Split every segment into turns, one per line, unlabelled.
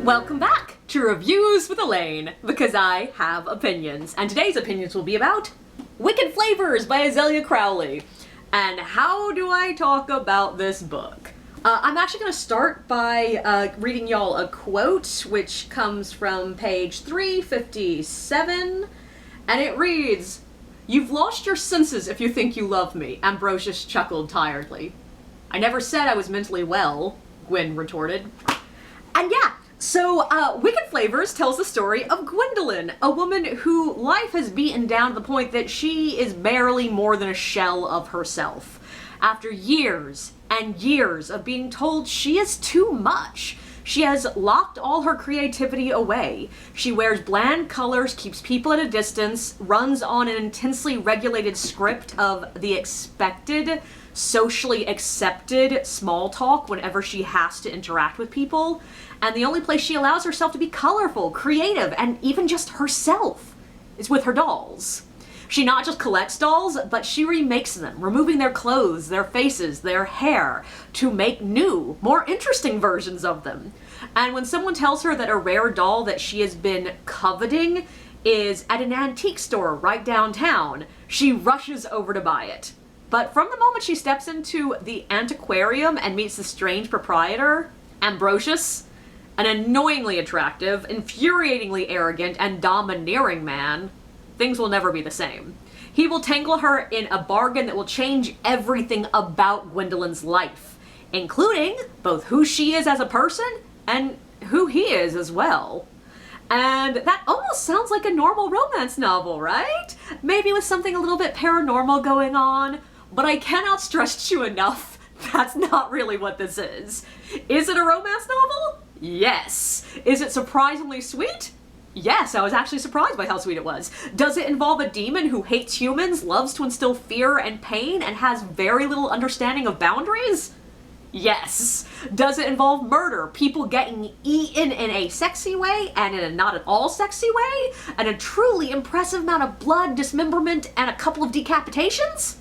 Welcome back to Reviews with Elaine, because I have opinions, and today's opinions will be about Wicked Flavors by Azalea Crowley. And how do I talk about this book? I'm actually going to start by reading y'all a quote, which comes from page 357, and it reads, "You've lost your senses if you think you love me," Ambrosius chuckled tiredly. "I never said I was mentally well," Gwen retorted. And yeah, so Wicked Flavors tells the story of Gwendolyn, a woman who life has beaten down to the point that she is barely more than a shell of herself. After years and years of being told she is too much, she has locked all her creativity away. She wears bland colors, keeps people at a distance, runs on an intensely regulated script of the expected, socially accepted small talk whenever she has to interact with people. And the only place she allows herself to be colorful, creative, and even just herself is with her dolls. She not just collects dolls, but she remakes them, removing their clothes, their faces, their hair, to make new, more interesting versions of them. And when someone tells her that a rare doll that she has been coveting is at an antique store right downtown, she rushes over to buy it. But from the moment she steps into the antiquarium and meets the strange proprietor, Ambrosius, an annoyingly attractive, infuriatingly arrogant, and domineering man, things will never be the same. He will tangle her in a bargain that will change everything about Gwendolyn's life, including both who she is as a person and who he is as well. And that almost sounds like a normal romance novel, right? Maybe with something a little bit paranormal going on, but I cannot stress to you enough, that's not really what this is. Is it a romance novel? Yes. Is it surprisingly sweet? Yes, I was actually surprised by how sweet it was. Does it involve a demon who hates humans, loves to instill fear and pain, and has very little understanding of boundaries? Yes. Does it involve murder, people getting eaten in a sexy way and in a not at all sexy way, and a truly impressive amount of blood, dismemberment, and a couple of decapitations?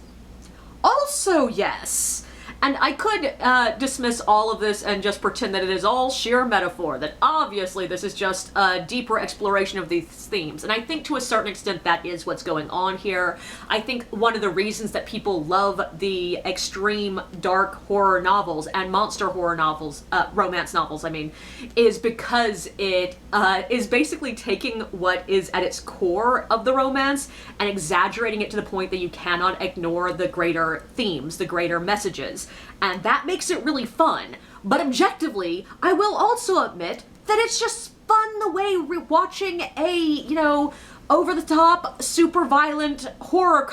Also yes. And I could dismiss all of this and just pretend that it is all sheer metaphor, that obviously this is just a deeper exploration of these themes. And I think to a certain extent that is what's going on here. I think one of the reasons that people love the extreme dark horror novels and monster horror novels, romance novels, I mean, is because it is basically taking what is at its core of the romance and exaggerating it to the point that you cannot ignore the greater themes, the greater messages. And that makes it really fun. But objectively, I will also admit that it's just fun the way watching a, over-the-top, super violent horror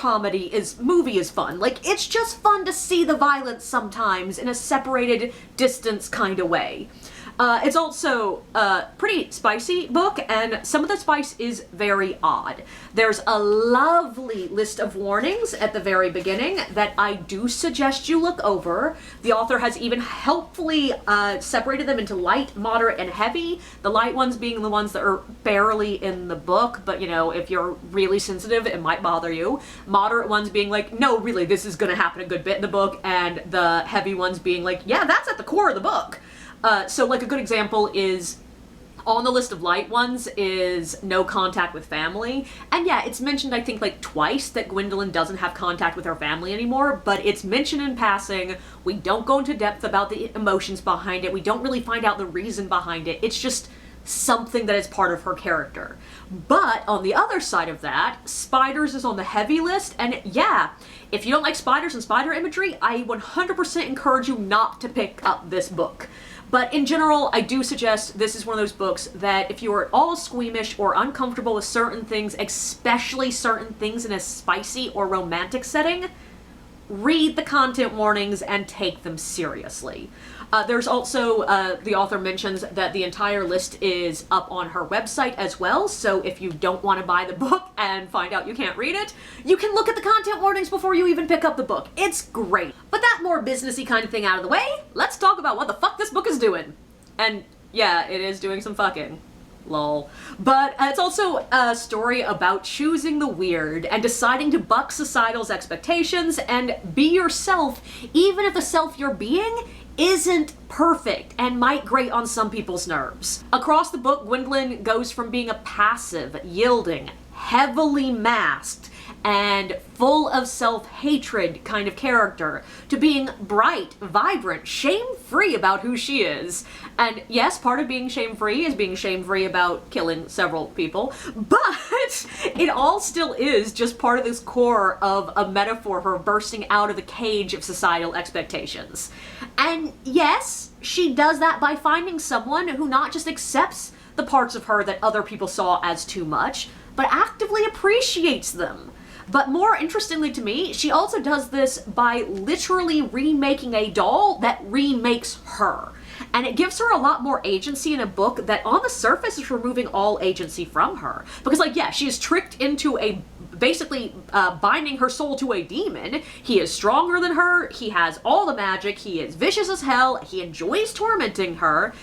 movie is fun. Like, it's just fun to see the violence sometimes in a separated distance kind of way. It's also a pretty spicy book, and some of the spice is very odd. There's a lovely list of warnings at the very beginning that I do suggest you look over. The author has even helpfully separated them into light, moderate, and heavy. The light ones being the ones that are barely in the book, but if you're really sensitive, it might bother you. Moderate ones being like, no, really, this is gonna happen a good bit in the book, and the heavy ones being like, yeah, that's at the core of the book. So like a good example is, on the list of light ones is no contact with family. And yeah, it's mentioned I think like twice that Gwendolyn doesn't have contact with her family anymore, but it's mentioned in passing. We don't go into depth about the emotions behind it. We don't really find out the reason behind it. It's just something that is part of her character. But on the other side of that, spiders is on the heavy list, and yeah, if you don't like spiders and spider imagery, I 100% encourage you not to pick up this book. But in general, I do suggest this is one of those books that if you are at all squeamish or uncomfortable with certain things, especially certain things in a spicy or romantic setting, read the content warnings and take them seriously. There's also, the author mentions that the entire list is up on her website as well, so if you don't want to buy the book and find out you can't read it, you can look at the content warnings before you even pick up the book. It's great. But that more businessy kind of thing out of the way, let's talk about what the fuck this book is doing. And yeah, it is doing some fucking. Lol. But it's also a story about choosing the weird and deciding to buck societal's expectations and be yourself, even if the self you're being isn't perfect and might grate on some people's nerves. Across the book, Gwendolyn goes from being a passive, yielding, heavily masked, and full of self-hatred kind of character to being bright, vibrant, shame-free about who she is. And yes, part of being shame-free is being shame-free about killing several people, but it all still is just part of this core of a metaphor for bursting out of the cage of societal expectations. And yes, she does that by finding someone who not just accepts the parts of her that other people saw as too much, but actively appreciates them. But more interestingly to me, she also does this by literally remaking a doll that remakes her. And it gives her a lot more agency in a book that on the surface is removing all agency from her. Because, like, yeah, she is tricked into basically binding her soul to a demon. He is stronger than her, he has all the magic, he is vicious as hell, he enjoys tormenting her,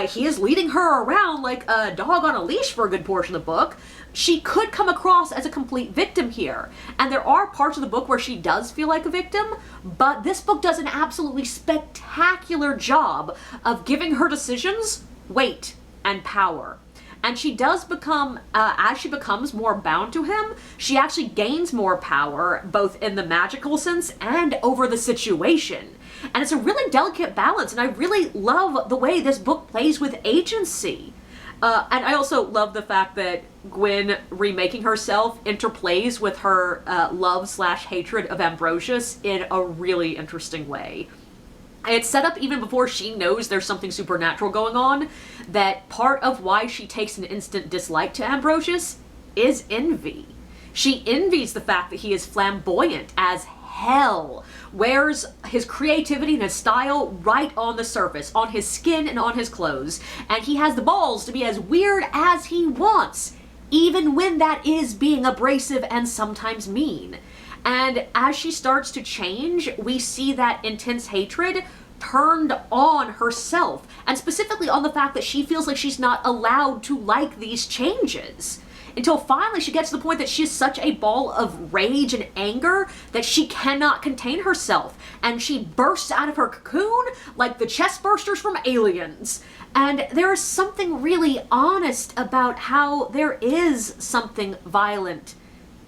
he is leading her around like a dog on a leash for a good portion of the book. She could come across as a complete victim here, and there are parts of the book where she does feel like a victim, but this book does an absolutely spectacular job of giving her decisions weight and power. And she does become, as she becomes more bound to him, she actually gains more power, both in the magical sense and over the situation. And it's a really delicate balance, and I really love the way this book plays with agency. And I also love the fact that Gwen remaking herself interplays with her love/hatred of Ambrosius in a really interesting way. It's set up even before she knows there's something supernatural going on, that part of why she takes an instant dislike to Ambrosius is envy. She envies the fact that he is flamboyant as hell, wears his creativity and his style right on the surface, on his skin and on his clothes, and he has the balls to be as weird as he wants, even when that is being abrasive and sometimes mean. And as she starts to change, we see that intense hatred turned on herself, and specifically on the fact that she feels like she's not allowed to like these changes. Until finally she gets to the point that she is such a ball of rage and anger that she cannot contain herself, and she bursts out of her cocoon like the chest bursters from Aliens. And there is something really honest about how there is something violent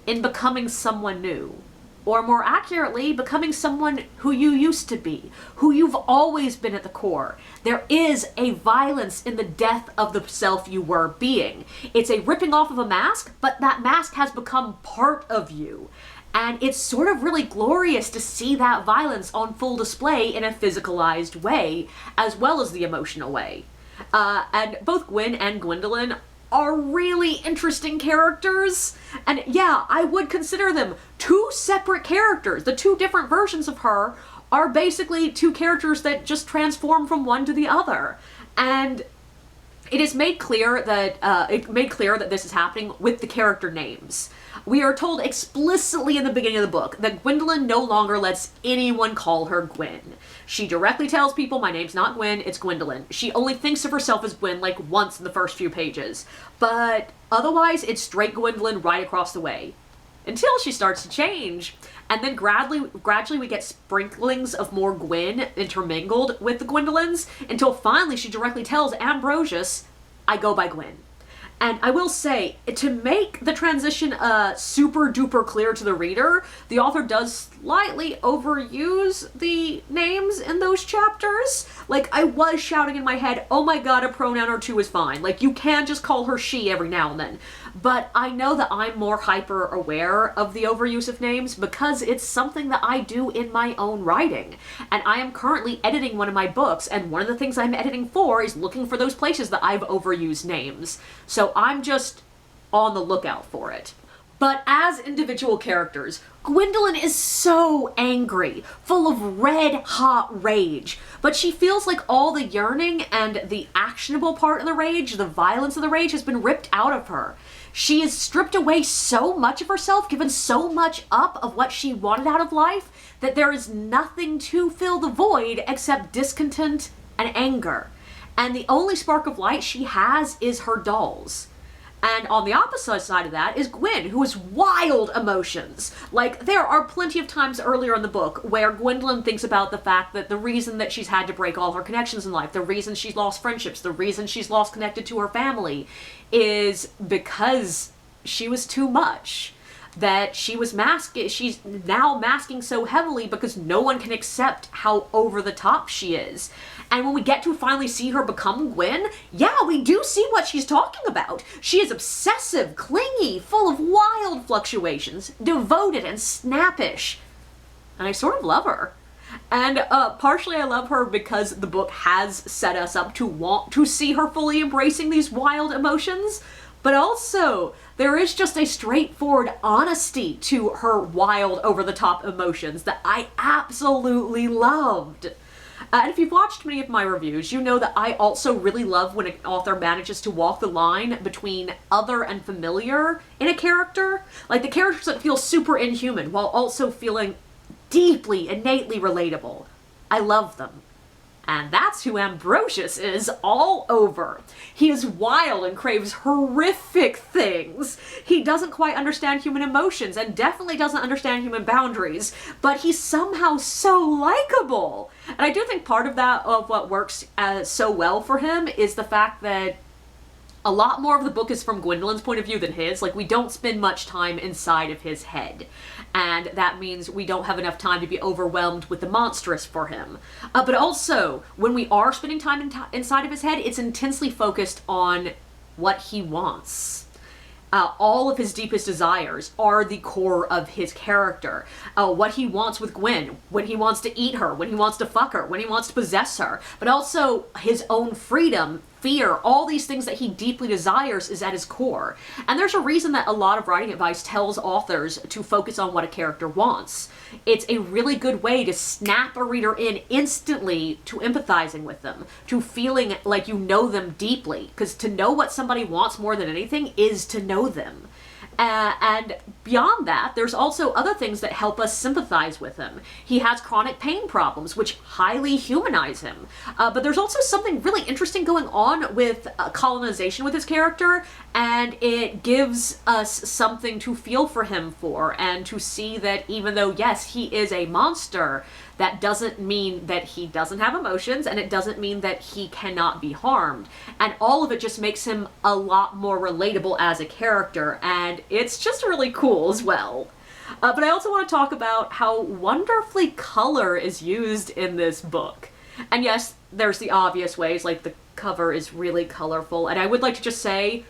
in becoming someone new. Or more accurately, becoming someone who you used to be, who you've always been at the core. There is a violence in the death of the self you were being. It's a ripping off of a mask, but that mask has become part of you. And it's sort of really glorious to see that violence on full display in a physicalized way, as well as the emotional way. And both Gwen and Gwendolyn are really interesting characters, and yeah, I would consider them two separate characters. The two different versions of her are basically two characters that just transform from one to the other, and it is made clear that this is happening with the character names. We are told explicitly in the beginning of the book that Gwendolyn no longer lets anyone call her Gwen. She directly tells people, my name's not Gwen, it's Gwendolyn. She only thinks of herself as Gwen like once in the first few pages. But otherwise, it's straight Gwendolyn right across the way. Until she starts to change. And then gradually we get sprinklings of more Gwen intermingled with the Gwendolyns, until finally she directly tells Ambrosius, I go by Gwen. And I will say, to make the transition super duper clear to the reader, the author does slightly overuse the names in those chapters. Like, I was shouting in my head, oh my god, a pronoun or two is fine. Like, you can just call her she every now and then. But I know that I'm more hyper aware of the overuse of names because it's something that I do in my own writing. And I am currently editing one of my books, and one of the things I'm editing for is looking for those places that I've overused names. So I'm just on the lookout for it. But as individual characters, Gwendolyn is so angry, full of red-hot rage, but she feels like all the yearning and the actionable part of the rage, the violence of the rage, has been ripped out of her. She has stripped away so much of herself, given so much up of what she wanted out of life, that there is nothing to fill the void except discontent and anger. And the only spark of light she has is her dolls. And on the opposite side of that is Gwen, who has wild emotions. Like, there are plenty of times earlier in the book where Gwendolyn thinks about the fact that the reason that she's had to break all her connections in life, the reason she's lost friendships, the reason she's lost connected to her family, is because she was too much. That she's now masking so heavily because no one can accept how over the top she is. And when we get to finally see her become Gwen, yeah, we do see what she's talking about. She is obsessive, clingy, full of wild fluctuations, devoted and snappish. And I sort of love her. And partially I love her because the book has set us up to want to see her fully embracing these wild emotions. But also, there is just a straightforward honesty to her wild, over-the-top emotions that I absolutely loved. And if you've watched many of my reviews, you know that I also really love when an author manages to walk the line between other and familiar in a character. Like the characters that feel super inhuman while also feeling deeply, innately relatable. I love them. And that's who Ambrosius is all over. He is wild and craves horrific things. He doesn't quite understand human emotions and definitely doesn't understand human boundaries, but he's somehow so likable. And I do think part of that, of what works so well for him, is the fact that a lot more of the book is from Gwendolyn's point of view than his. Like, we don't spend much time inside of his head. And that means we don't have enough time to be overwhelmed with the monstrous for him. But also, when we are spending time inside of his head, it's intensely focused on what he wants. All of his deepest desires are the core of his character. What he wants with Gwen, when he wants to eat her, when he wants to fuck her, when he wants to possess her, but also his own freedom, fear, all these things that he deeply desires is at his core. And there's a reason that a lot of writing advice tells authors to focus on what a character wants. It's a really good way to snap a reader in instantly to empathizing with them, to feeling like you know them deeply, because to know what somebody wants more than anything is to know them. And beyond that, there's also other things that help us sympathize with him. He has chronic pain problems, which highly humanize him. But there's also something really interesting going on with colonization with his character, and it gives us something to feel for him for, and to see that even though, yes, he is a monster, that doesn't mean that he doesn't have emotions, and it doesn't mean that he cannot be harmed. And all of it just makes him a lot more relatable as a character, and it's just really cool as well. But I also want to talk about how wonderfully color is used in this book. And yes, there's the obvious ways, like the cover is really colorful, and I would like to just say,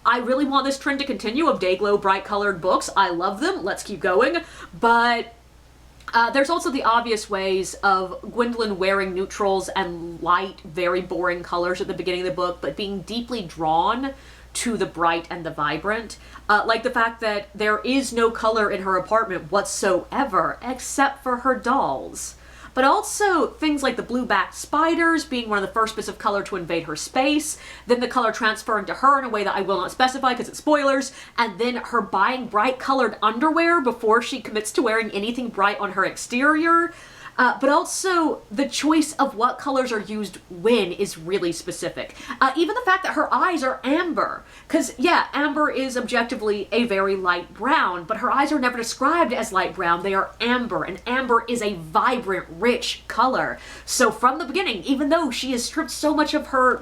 I really want this trend to continue of day-glow, bright-colored books. I love them, let's keep going, but there's also the obvious ways of Gwendolyn wearing neutrals and light, very boring colors at the beginning of the book, but being deeply drawn to the bright and the vibrant. Like the fact that there is no color in her apartment whatsoever, except for her dolls. But also things like the blue-backed spiders being one of the first bits of color to invade her space, then the color transferring to her in a way that I will not specify because it's spoilers, and then her buying bright-colored underwear before she commits to wearing anything bright on her exterior. But also, the choice of what colors are used when is really specific. Even the fact that her eyes are amber. Because, yeah, amber is objectively a very light brown, but her eyes are never described as light brown. They are amber, and amber is a vibrant, rich color. So from the beginning, even though she has stripped so much of her,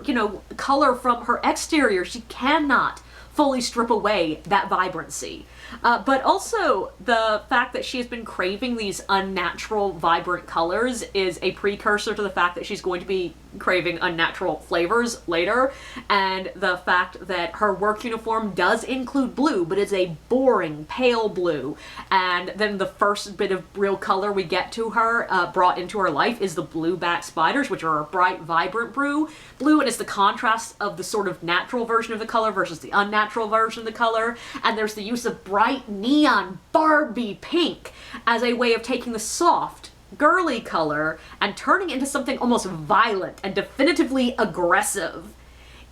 color from her exterior, she cannot fully strip away that vibrancy. But also, the fact that she has been craving these unnatural, vibrant colors is a precursor to the fact that she's going to be craving unnatural flavors later, and the fact that her work uniform does include blue, but it's a boring, pale blue, and then the first bit of real color we get to her, brought into her life, is the blue-backed spiders, which are a bright, vibrant blue, and it's the contrast of the sort of natural version of the color versus the unnatural version of the color, and there's the use of bright neon Barbie pink as a way of taking the soft, girly color and turning into something almost violent and definitively aggressive.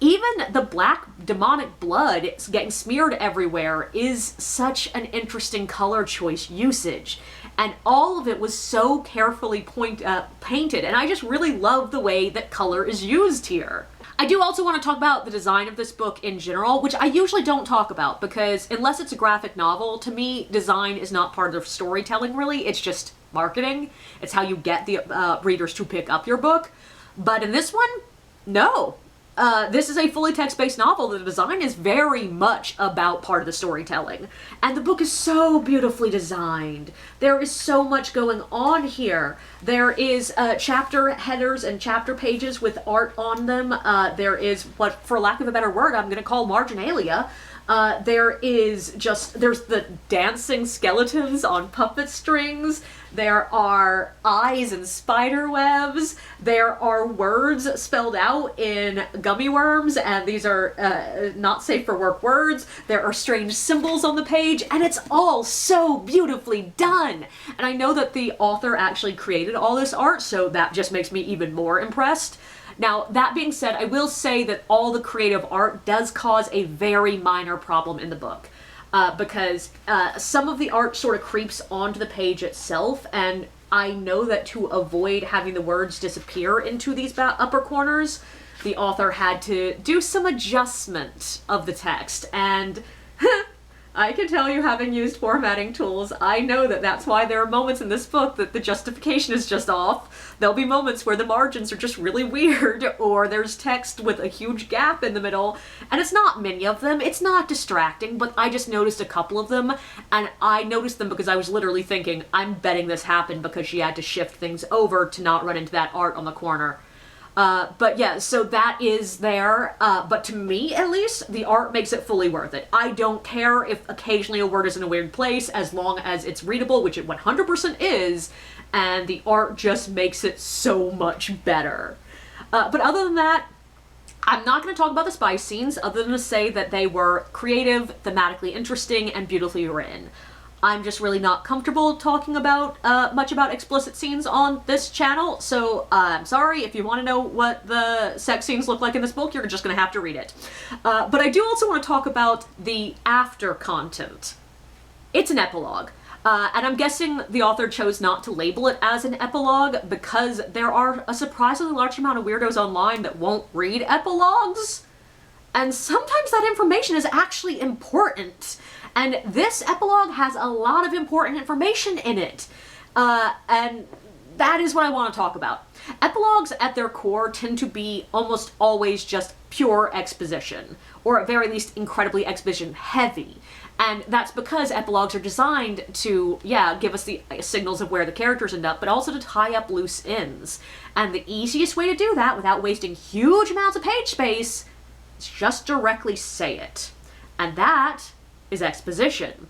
Even the black demonic blood getting smeared everywhere is such an interesting color choice usage. and all of it was so carefully painted, and I just really love the way that color is used here. I do also want to talk about the design of this book in general, which I usually don't talk about because unless it's a graphic novel, to me, design is not part of storytelling really, it's just marketing. It's how you get the readers to pick up your book. But in this one, no. This is a fully text-based novel. The design is very much about part of the storytelling. And the book is so beautifully designed. There is so much going on here. There is chapter headers and chapter pages with art on them. There is what, for lack of a better word, I'm going to call marginalia. There's the dancing skeletons on puppet strings. There are eyes and spider webs. There are words spelled out in gummy worms, and these are not safe for work words. There are strange symbols on the page, and it's all so beautifully done. And I know that the author actually created all this art, so that just makes me even more impressed. Now, that being said, I will say that all the creative art does cause a very minor problem in the book. Because some of the art sort of creeps onto the page itself, and I know that to avoid having the words disappear into these upper corners, the author had to do some adjustment of the text, and I can tell you, having used formatting tools, I know that that's why there are moments in this book that the justification is just off. There'll be moments where the margins are just really weird, or there's text with a huge gap in the middle, and it's not many of them, it's not distracting, but I just noticed a couple of them, and I noticed them because I was literally thinking, I'm betting this happened because she had to shift things over to not run into that art on the corner. But yeah, so that is there, but to me, at least, the art makes it fully worth it. I don't care if occasionally a word is in a weird place, as long as it's readable, which it 100% is, and the art just makes it so much better. But other than that, I'm not going to talk about the spy scenes, other than to say that they were creative, thematically interesting, and beautifully written. I'm just really not comfortable talking about much about explicit scenes on this channel, so I'm sorry. If you want to know what the sex scenes look like in this book, you're just going to have to read it. But I do also want to talk about the after content. It's an epilogue, and I'm guessing the author chose not to label it as an epilogue because there are a surprisingly large amount of weirdos online that won't read epilogues, and sometimes that information is actually important. And this epilogue has a lot of important information in it. And that is what I want to talk about. Epilogues at their core tend to be almost always just pure exposition, or at very least incredibly exposition heavy. And that's because epilogues are designed to, yeah, give us the signals of where the characters end up, but also to tie up loose ends. And the easiest way to do that without wasting huge amounts of page space is just directly say it. And that is exposition.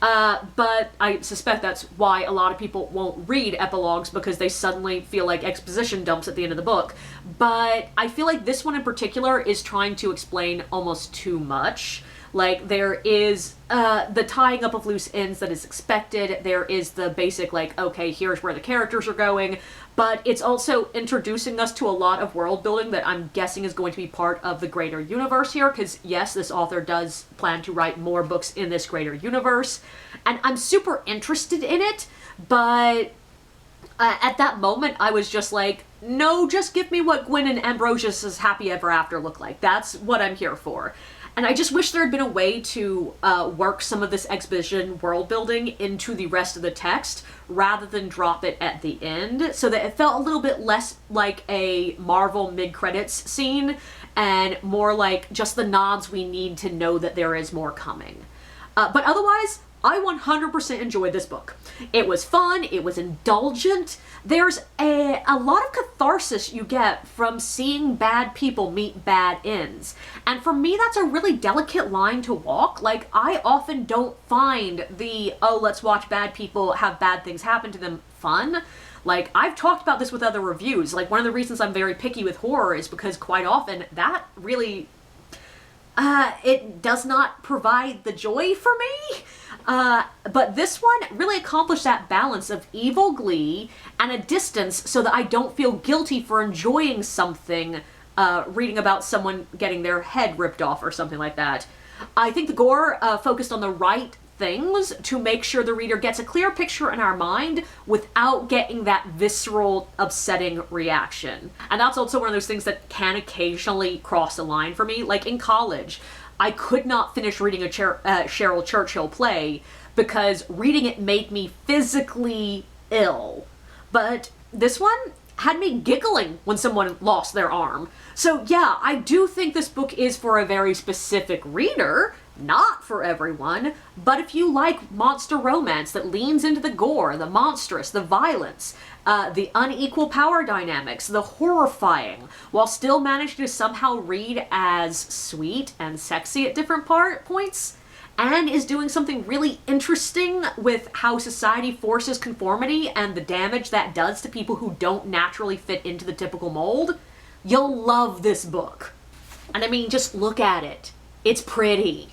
But I suspect that's why a lot of people won't read epilogues, because they suddenly feel like exposition dumps at the end of the book. But I feel like this one in particular is trying to explain almost too much. Like, there is the tying up of loose ends that is expected. There is the basic, like, okay, here's where the characters are going. But it's also introducing us to a lot of world building that I'm guessing is going to be part of the greater universe here, because yes, this author does plan to write more books in this greater universe, and I'm super interested in it, but at that moment I was just like, no, just give me what Gwyn and Ambrosius's happy ever after look like. That's what I'm here for. And I just wish there had been a way to work some of this exposition world building into the rest of the text rather than drop it at the end, so that it felt a little bit less like a Marvel mid-credits scene and more like just the nods we need to know that there is more coming. But otherwise, I 100% enjoyed this book. It was fun, it was indulgent. There's a lot of catharsis you get from seeing bad people meet bad ends. And for me, that's a really delicate line to walk. Like, I often don't find the, oh, let's watch bad people have bad things happen to them fun. Like, I've talked about this with other reviews. Like, one of the reasons I'm very picky with horror is because quite often that really, it does not provide the joy for me. But this one really accomplished that balance of evil glee and a distance so that I don't feel guilty for enjoying something, reading about someone getting their head ripped off or something like that. I think the gore focused on the right things to make sure the reader gets a clear picture in our mind without getting that visceral, upsetting reaction. And that's also one of those things that can occasionally cross the line for me. Like in college, I could not finish reading a Cheryl Churchill play because reading it made me physically ill. But this one had me giggling when someone lost their arm. So yeah, I do think this book is for a very specific reader, not for everyone, but if you like monster romance that leans into the gore, the monstrous, the violence, the unequal power dynamics, the horrifying, while still managing to somehow read as sweet and sexy at different points, and is doing something really interesting with how society forces conformity and the damage that does to people who don't naturally fit into the typical mold, you'll love this book. And I mean, just look at it. It's pretty.